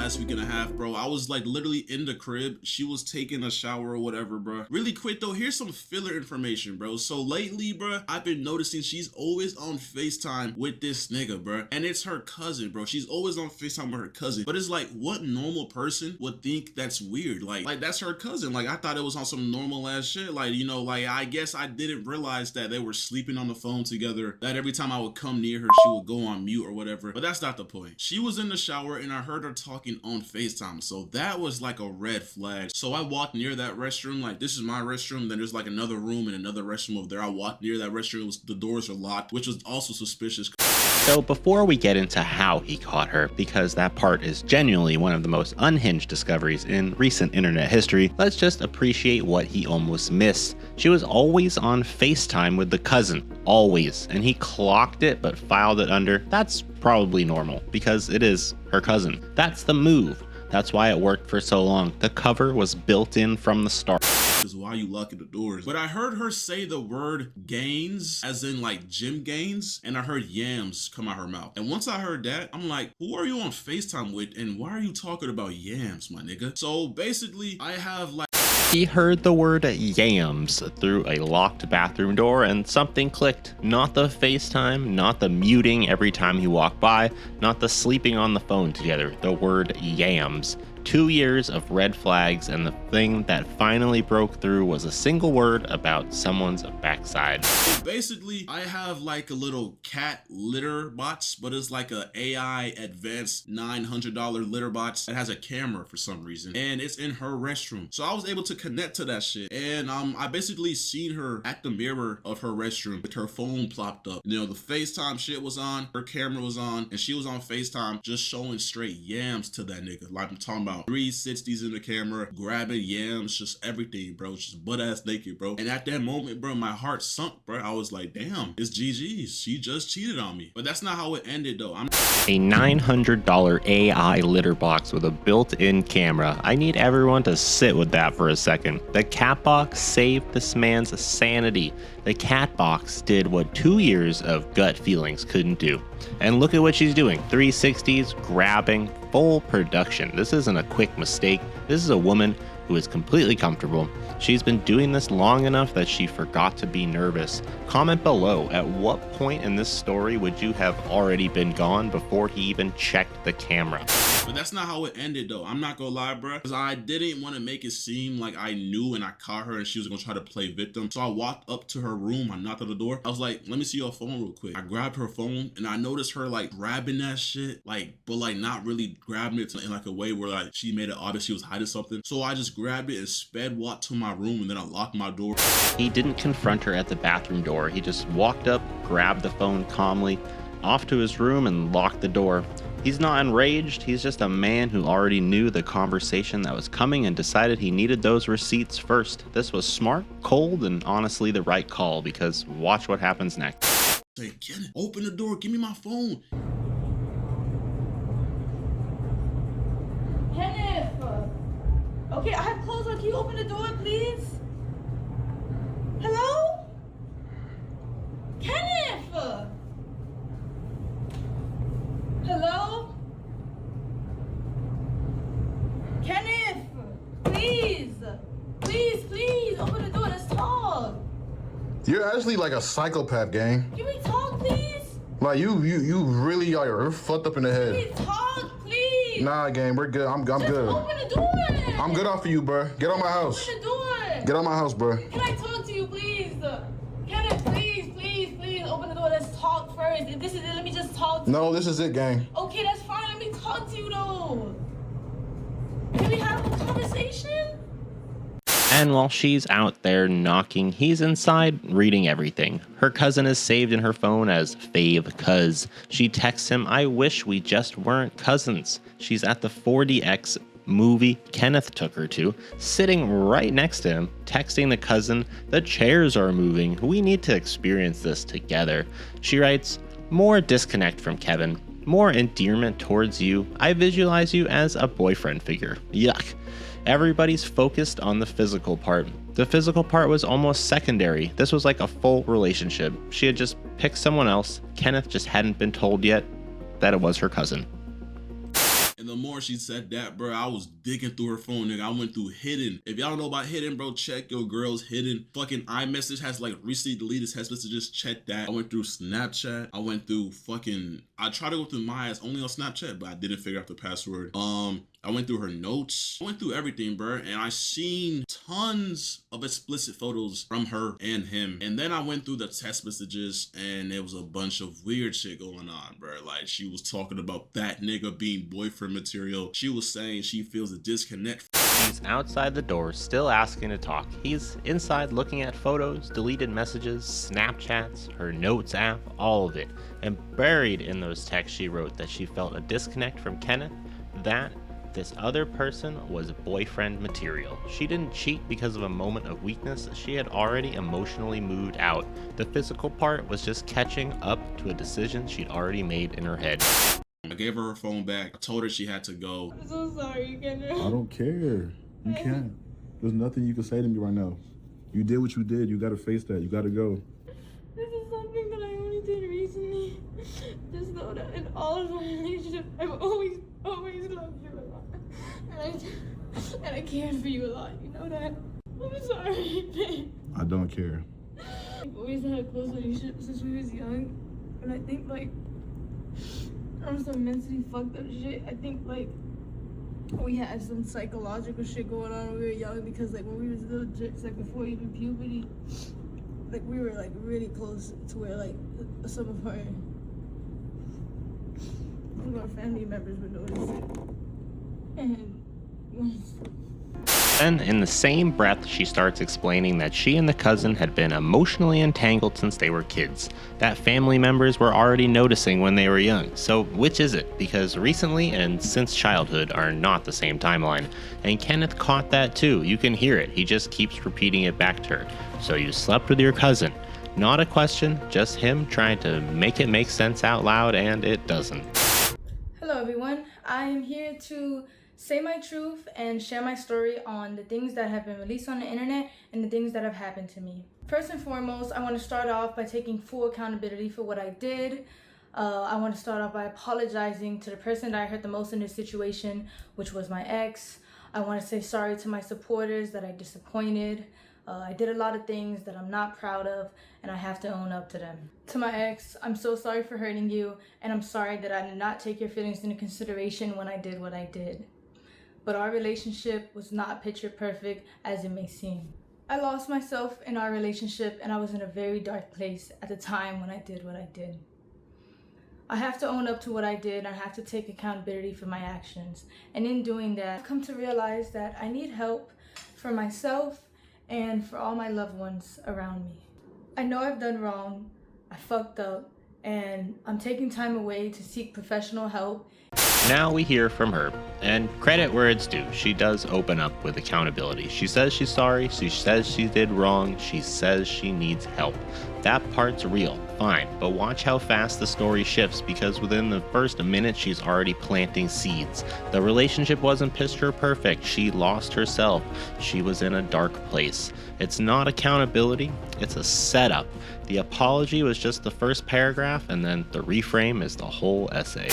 last week and a half, bro. I was like literally in the crib. She was taking a shower or whatever, bro. Really quick though, here's some filler information, bro. So lately, bro, I've been noticing she's always on FaceTime with this nigga, bro. And it's her cousin, bro. She's always on FaceTime with her cousin. But it's like, what normal person would think that's weird? Like that's her cousin. Like I thought it was on some normal ass shit. Like, you know, like I guess I didn't realize that they were sleeping on the phone together. That every time I would come near her, she would go on mute or whatever. But that's not the point. She was in the shower and I heard her talking on FaceTime. So that was like a red flag. So I walked near that restroom. Like this is my restroom. Then there's like another room and another restroom over there. I walked near that restroom. The doors are locked, which was also suspicious. So before we get into how he caught her, because that part is genuinely one of the most unhinged discoveries in recent internet history, let's just appreciate what he almost missed. She was always on FaceTime with the cousin, always, and he clocked it but filed it under. That's probably normal because it is her cousin. That's the move. That's why it worked for so long. The cover was built in from the start. Is why you locking the doors. But I heard her say the word gains, as in like gym gains, and I heard yams come out her mouth. And once I heard that, I'm like, who are you on FaceTime with and why are you talking about yams, my nigga? So basically, I have like... He heard the word yams through a locked bathroom door and something clicked. Not the FaceTime, not the muting every time he walked by, not the sleeping on the phone together, the word yams. 2 years of red flags, and the thing that finally broke through was a single word about someone's backside. So basically, I have like a little cat litter box, but it's like a AI advanced $900 litter box that has a camera for some reason, and it's in her restroom. So I was able to connect to that shit, and I basically seen her at the mirror of her restroom with her phone plopped up. You know, the FaceTime shit was on, her camera was on, and she was on FaceTime just showing straight yams to that nigga. Like I'm talking about 360s in the camera, grabbing yams, just everything, bro. Just butt ass naked, bro. And at that moment, bro, my heart sunk, bro. I was like, damn, it's GG's. She just cheated on me. But that's not how it ended, though. A $900 AI litter box with a built-in camera. I need everyone to sit with that for a second. The cat box saved this man's sanity. The cat box did what 2 years of gut feelings couldn't do. And look at what she's doing. 360s, grabbing, full production. This isn't a quick mistake. This is a woman who is completely comfortable. She's been doing this long enough that she forgot to be nervous. Comment below, at what point in this story would you have already been gone before he even checked the camera? But that's not how it ended, though. I'm not gonna lie, bro. Because I didn't want to make it seem like I knew and I caught her and she was gonna try to play victim. So I walked up to her room. I knocked on the door. I was like, let me see your phone real quick. I grabbed her phone and I noticed her like grabbing that shit, like, but like not really grabbing it in like a way where like she made it obvious she was hiding something. So I just grabbed it and sped walked to my room and then I locked my door. He didn't confront her at the bathroom door. He just walked up, grabbed the phone calmly, off to his room and locked the door. He's not enraged, he's just a man who already knew the conversation that was coming and decided he needed those receipts first. This was smart, cold, and honestly the right call, because watch what happens next. Say, Kenneth, open the door, give me my phone. Kenneth! Okay, I have clothes on. Can you open the door, please? Hello? Kenneth! Hello? Kenneth! Please! Please, please, open the door. Let's talk. You're actually like a psychopath, gang. Can we talk, please? Like you really are fucked up in the Can we head. talk, please? Nah, gang, we're good. I'm Just good. open the door. I'm good off of you, bro. Get on my house. Open the door. Get on my house, bro. Can I talk to you, please? Kenneth, please, please, please, open the door. Let's talk first. If this is it, let me just talk to you. No, this is it, gang. Okay, that's fine. Let me talk to you, though. Can we have a conversation? And while she's out there knocking, he's inside reading everything. Her cousin is saved in her phone as Fave Cuz. She texts him, I wish we just weren't cousins. She's at the 4DX movie Kenneth took her to, sitting right next to him, texting the cousin, the chairs are moving, we need to experience this together. She writes, more disconnect from Kevin, more endearment towards you, I visualize you as a boyfriend figure. Yuck. Everybody's focused on the physical part. The physical part was almost secondary. This was like a full relationship. She had just picked someone else. Kenneth just hadn't been told yet that it was her cousin. And the more she said that, bro, I was digging through her phone, nigga. I went through hidden. If y'all don't know about hidden, bro, check your girl's hidden. Fucking iMessage has like recently deleted text messages. Check that. I went through Snapchat. I went through fucking, I tried to go through my ass only on Snapchat, but I didn't figure out the password. I went through her notes. I went through everything, bro, and I seen tons of explicit photos from her and him. And then I went through the text messages, and there was a bunch of weird shit going on, bro. Like, she was talking about that nigga being boyfriend material. She was saying she feels a disconnect. He's outside the door, still asking to talk. He's inside looking at photos, deleted messages, Snapchats, her notes app, all of it. And buried in those texts she wrote that she felt a disconnect from Kenneth, that this other person was boyfriend material. She didn't cheat because of a moment of weakness. She had already emotionally moved out. The physical part was just catching up to a decision she'd already made in her head. I gave her phone back. I told her she had to go. I'm so sorry, Kenneth. I don't care. You can't. There's nothing you can say to me right now. You did what you did. You gotta face that. You gotta go. This is something that I only did recently. Just know that in all of my relationships, I've always loved you a lot. And I cared for you a lot, you know that? I'm sorry, babe. I don't care. We've always had a close relationship since we was young. And I think, like, on some mentally fucked up shit, I think, like, we had some psychological shit going on when we were young because, like, when we was little jerks, like, before even puberty, like, we were, like, really close to where, like, some of our family members would notice it. And Then, in the same breath, she starts explaining that she and the cousin had been emotionally entangled since they were kids, that family members were already noticing when they were young. So, which is it? Because recently and since childhood are not the same timeline. And Kenneth caught that too. You can hear it. He just keeps repeating it back to her. So, you slept with your cousin. Not a question, just him trying to make it make sense out loud, and it doesn't. Hello, everyone. I am here to say my truth and share my story on the things that have been released on the internet and the things that have happened to me. First and foremost, I want to start off by taking full accountability for what I did. I want to start off by apologizing to the person that I hurt the most in this situation, which was my ex. I want to say sorry to my supporters that I disappointed. I did a lot of things that I'm not proud of, and I have to own up to them. To my ex, I'm so sorry for hurting you, and I'm sorry that I did not take your feelings into consideration when I did what I did. But our relationship was not picture perfect as it may seem. I lost myself in our relationship, and I was in a very dark place at the time when I did what I did. I have to own up to what I did, and I have to take accountability for my actions. And in doing that, I've come to realize that I need help for myself and for all my loved ones around me. I know I've done wrong, I fucked up, and I'm taking time away to seek professional help. Now we hear from her, and credit where it's due, she does open up with accountability. She says she's sorry, she says she did wrong, she says she needs help. That part's real, fine, but watch how fast the story shifts, because within the first minute she's already planting seeds. The relationship wasn't picture perfect, she lost herself, she was in a dark place. It's not accountability, it's a setup. The apology was just the first paragraph, and then the reframe is the whole essay.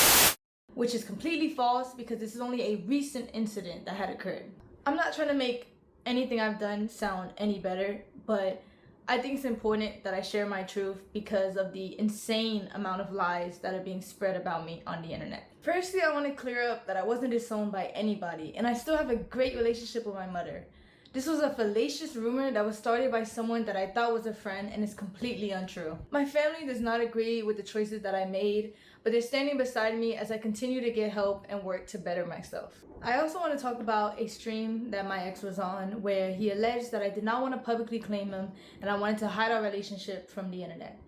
Which is completely false because this is only a recent incident that had occurred. I'm not trying to make anything I've done sound any better, but I think it's important that I share my truth because of the insane amount of lies that are being spread about me on the internet. Firstly, I want to clear up that I wasn't disowned by anybody, and I still have a great relationship with my mother. This was a fallacious rumor that was started by someone that I thought was a friend and is completely untrue. My family does not agree with the choices that I made, but they're standing beside me as I continue to get help and work to better myself. I also want to talk about a stream that my ex was on where he alleged that I did not want to publicly claim him and I wanted to hide our relationship from the internet.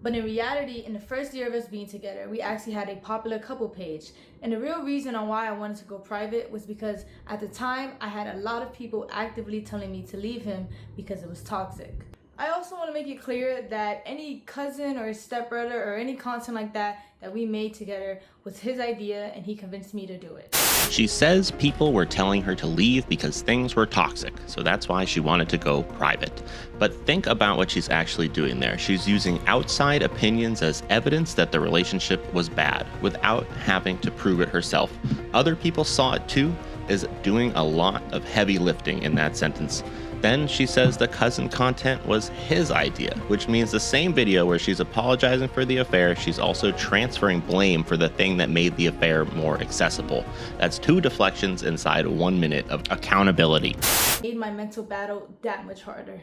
But in reality, in the first year of us being together, we actually had a popular couple page. And the real reason on why I wanted to go private was because at the time, I had a lot of people actively telling me to leave him because it was toxic. I also want to make it clear that any cousin or stepbrother or any content like that that we made together was his idea and he convinced me to do it. She says people were telling her to leave because things were toxic, so that's why she wanted to go private. But think about what she's actually doing there. She's using outside opinions as evidence that the relationship was bad without having to prove it herself. Other people saw it too, is doing a lot of heavy lifting in that sentence. Then she says the cousin content was his idea, which means the same video where she's apologizing for the affair, she's also transferring blame for the thing that made the affair more accessible. That's 2 deflections inside 1 minute of accountability. Made my mental battle that much harder.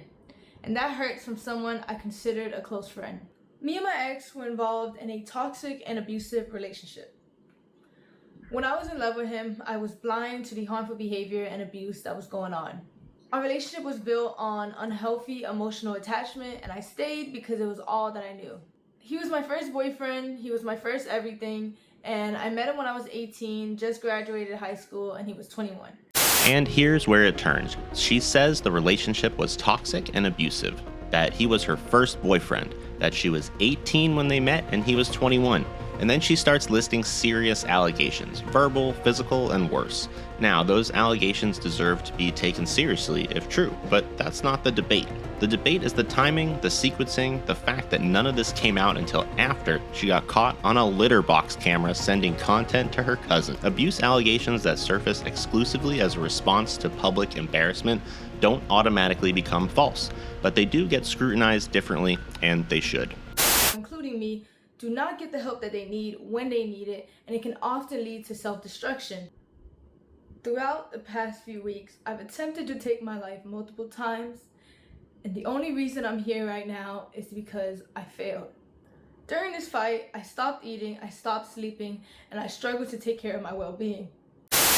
And that hurts from someone I considered a close friend. Me and my ex were involved in a toxic and abusive relationship. When I was in love with him, I was blind to the harmful behavior and abuse that was going on. Our relationship was built on unhealthy emotional attachment, and I stayed because it was all that I knew. He was my first boyfriend, he was my first everything, and I met him when I was 18, just graduated high school, and he was 21. And here's where it turns. She says the relationship was toxic and abusive, that he was her first boyfriend, that she was 18 when they met and he was 21. And then she starts listing serious allegations, verbal, physical, and worse. Now, those allegations deserve to be taken seriously if true, but that's not the debate. The debate is the timing, the sequencing, the fact that none of this came out until after she got caught on a litter box camera sending content to her cousin. Abuse allegations that surface exclusively as a response to public embarrassment don't automatically become false, but they do get scrutinized differently, and they should. Including me, do not get the help that they need when they need it, and it can often lead to self-destruction. Throughout the past few weeks, I've attempted to take my life multiple times, and the only reason I'm here right now is because I failed. During this fight, I stopped eating, I stopped sleeping, and I struggled to take care of my well-being.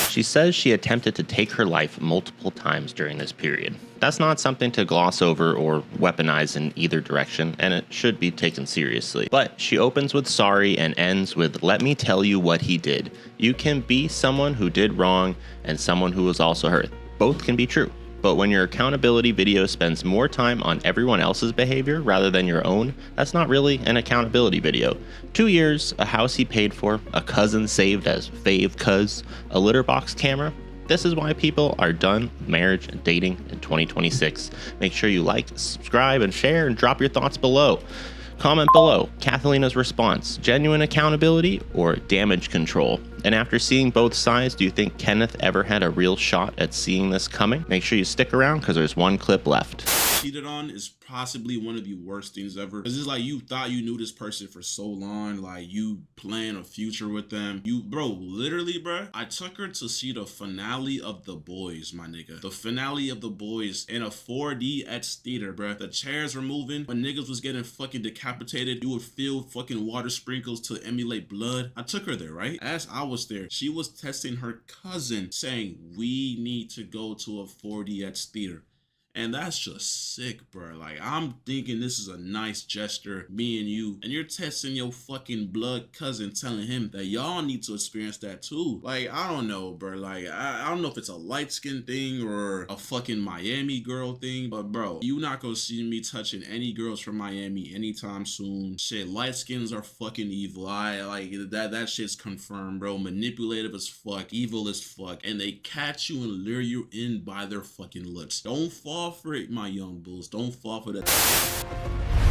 She says she attempted to take her life multiple times during this period. That's not something to gloss over or weaponize in either direction, and it should be taken seriously. But she opens with sorry and ends with, "Let me tell you what he did. You can be someone who did wrong and someone who was also hurt. Both can be true. But when your accountability video spends more time on everyone else's behavior rather than your own, that's not really an accountability video. 2 years, a house he paid for, a cousin saved as fave cuz, a litter box camera. This is why people are done with marriage and dating in 2026. Make sure you like, subscribe, and share, and drop your thoughts below. Comment below, Kathelina's response, genuine accountability or damage control? And after seeing both sides, do you think Kenneth ever had a real shot at seeing this coming? Make sure you stick around because there's 1 clip left. Cheated on is possibly one of the worst things ever. It's just like you thought you knew this person for so long, like you plan a future with them. Literally, bro, I took her to see the finale of The Boys, my nigga. The finale of The Boys in a 4DX theater, bro. The chairs were moving. When niggas was getting fucking decapitated, you would feel fucking water sprinkles to emulate blood. I took her there, right? As I was there, she was testing her cousin, saying, we need to go to a 4DX theater. And that's just sick, bro. Like, I'm thinking this is a nice gesture, me and you, and you're testing your fucking blood cousin, telling him that y'all need to experience that too. Like, I don't know, bro. Like, I don't know if it's a light-skinned thing or a fucking Miami girl thing, but bro, you not gonna see me touching any girls from Miami anytime soon. Shit, light skins are fucking evil. I like that shit's confirmed, bro. Manipulative as fuck, evil as fuck, and they catch you and lure you in by their fucking looks. Don't fall for it, my young bulls. Don't fall for that.